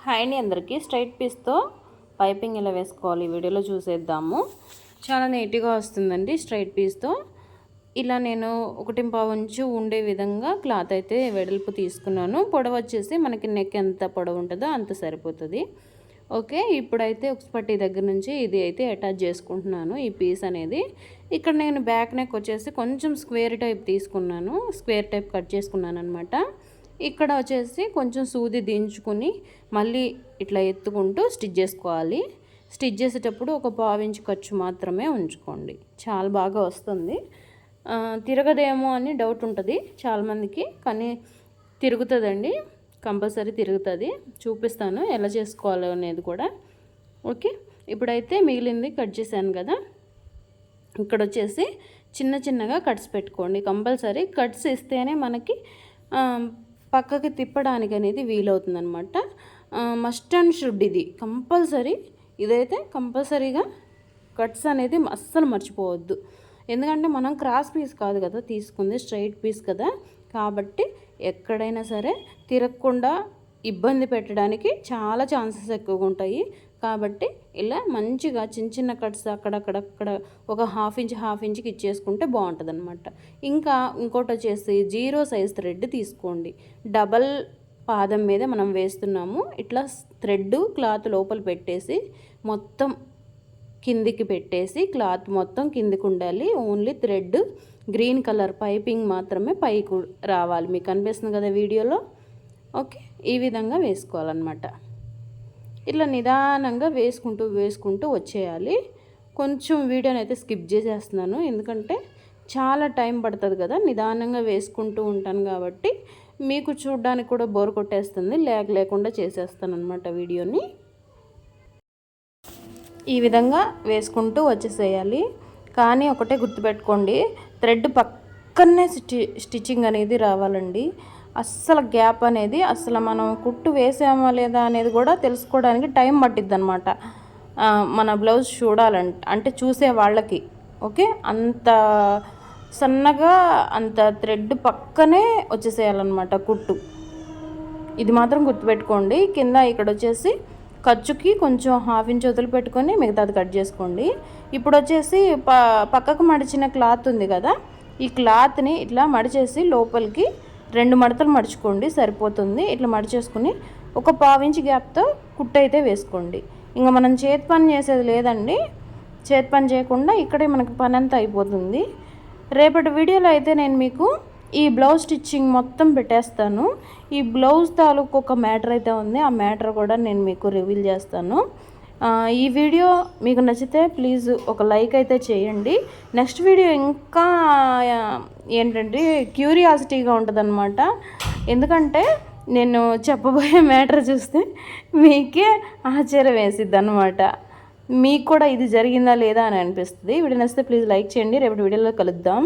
Hi అండి అందరికీ. Straight పీస్తో piping ఎలా వేసుకోవాలి వీడియోలో చూసేద్దాము. చాలా నీట్గా వస్తుందండి స్ట్రైట్ పీస్తో. ఇలా నేను 1.5 ఇంచు ఉండే విధంగా క్లాత్ అయితే వెడల్పు తీసుకున్నాను. పొడవు వచ్చేసి మనకి నెక్ ఎంత పొడవు ఉంటుందో అంత సరిపోతుంది. ఓకే, ఇప్పుడైతే ఉక్స్పట్టి దగ్గర నుంచి ఇది అయితే అటాచ్ చేసుకుంటున్నాను ఈ పీస్ అనేది. ఇక్కడ నేను బ్యాక్ నెక్ వచ్చేసి కొంచెం స్క్వేర్ టైప్ తీసుకున్నాను, స్క్వేర్ టైప్ కట్ చేసుకున్నాను అనమాట. ఇక్కడ వచ్చేసి కొంచెం సూది దించుకుని మళ్ళీ ఇట్లా ఎత్తుకుంటూ స్టిచ్ చేసుకోవాలి. స్టిచ్ చేసేటప్పుడు ఒక 1/2 ఇంచు ఖర్చు మాత్రమే ఉంచుకోండి, చాలా బాగా వస్తుంది. తిరగదేమో అని డౌట్ ఉంటుంది చాలామందికి, కానీ తిరుగుతుందండి, కంపల్సరీ తిరుగుతుంది. చూపిస్తాను ఎలా చేసుకోవాలి అనేది కూడా. ఓకే, ఇప్పుడైతే మిగిలింది కట్ చేశాను కదా, ఇక్కడ వచ్చేసి చిన్న చిన్నగా కట్స్ పెట్టుకోండి. కంపల్సరీ కట్స్ ఇస్తేనే మనకి పక్కకి తిప్పడానికి అనేది వీలవుతుంది అనమాట. మస్ట్ అండ్ షుడ్ ఇది కంపల్సరీ. ఇదైతే కంపల్సరీగా కట్స్ అనేది అస్సలు మర్చిపోవద్దు. ఎందుకంటే మనం క్రాస్ పీస్ కాదు కదా తీసుకుంది, స్ట్రైట్ పీస్ కదా, కాబట్టి ఎక్కడైనా సరే తిరగకుండా ఇబ్బంది పెట్టడానికి చాలా ఛాన్సెస్ ఎక్కువగా ఉంటాయి. కాబట్టి ఇలా మంచిగా చిన్న చిన్న కట్స్ అక్కడక్కడక్కడ ఒక హాఫ్ ఇంచ్కి ఇచ్చేసుకుంటే బాగుంటుంది అనమాట. ఇంకా ఇంకోటి వచ్చేసి 0 సైజ్ థ్రెడ్ తీసుకోండి. డబల్ పాదం మీద మనం వేస్తున్నాము. ఇట్లా థ్రెడ్ క్లాత్ లోపల పెట్టేసి మొత్తం కిందికి పెట్టేసి క్లాత్ మొత్తం కిందికి ఉండాలి. Only thread green colour piping మాత్రమే పైకి రావాలి. మీకు కనిపిస్తుంది కదా వీడియోలో. ఓకే, ఈ విధంగా వేసుకోవాలన్నమాట. ఇట్లా నిదానంగా వేసుకుంటూ వచ్చేయాలి. కొంచెం వీడియోని అయితే స్కిప్ చేసేస్తున్నాను, ఎందుకంటే చాలా టైం పడుతుంది కదా. నిదానంగా వేసుకుంటూ ఉంటాను కాబట్టి మీకు చూడడానికి కూడా బోర్ కొట్టేస్తుంది, లేకుండా చేసేస్తాను అనమాట వీడియోని. ఈ విధంగా వేసుకుంటూ వచ్చేసేయాలి. కానీ ఒకటే గుర్తుపెట్టుకోండి, థ్రెడ్ పక్కనే స్టిచ్చింగ్ అనేది రావాలండి. అస్సలు గ్యాప్ అనేది అసలు మనం కుట్టు వేసామా లేదా అనేది కూడా తెలుసుకోవడానికి టైం పట్టిద్ది అనమాట. మన బ్లౌజ్ అంటే చూసే వాళ్ళకి. ఓకే, అంత సన్నగా అంత థ్రెడ్ పక్కనే వచ్చేసేయాలన్నమాట కుట్టు. ఇది మాత్రం గుర్తుపెట్టుకోండి. కింద ఇక్కడ వచ్చేసి ఖర్చుకి కొంచెం హాఫ్ ఇంచ్ వదిలిపెట్టుకొని మిగతాది కట్ చేసుకోండి. ఇప్పుడు వచ్చేసి పక్కకు మడిచిన క్లాత్ ఉంది కదా, ఈ క్లాత్ని ఇట్లా మడిచేసి లోపలికి 2 మడతలు మడుచుకోండి, సరిపోతుంది. ఇట్లా మడిచేసుకుని ఒక 1/2 ఇంచ్ గ్యాప్తో కుట్టు అయితే వేసుకోండి. ఇంకా మనం చేతి పని చేసేది లేదండి, చేతి పని చేయకుండా ఇక్కడే మనకి పని అంతా అయిపోతుంది. రేపటి వీడియోలో అయితే నేను మీకు ఈ బ్లౌజ్ స్టిచ్చింగ్ మొత్తం పెట్టేస్తాను. ఈ బ్లౌజ్ తాలూకు ఒక మ్యాటర్ అయితే ఉంది, ఆ మ్యాటర్ కూడా నేను మీకు రివీల్ చేస్తాను. ఈ వీడియో మీకు నచ్చితే ప్లీజ్ ఒక లైక్ అయితే చేయండి. నెక్స్ట్ వీడియో ఇంకా ఏంటంటే క్యూరియాసిటీగా ఉంటుందన్నమాట. ఎందుకంటే నేను చెప్పబోయే మ్యాటర్ చూస్తే మీకే ఆశ్చర్యం వేసిద్ది అనమాట. మీకు కూడా ఇది జరిగిందా లేదా అని అనిపిస్తుంది. వీడియో నచ్చితే ప్లీజ్ లైక్ చేయండి. రేపటి వీడియోలో కలుద్దాం.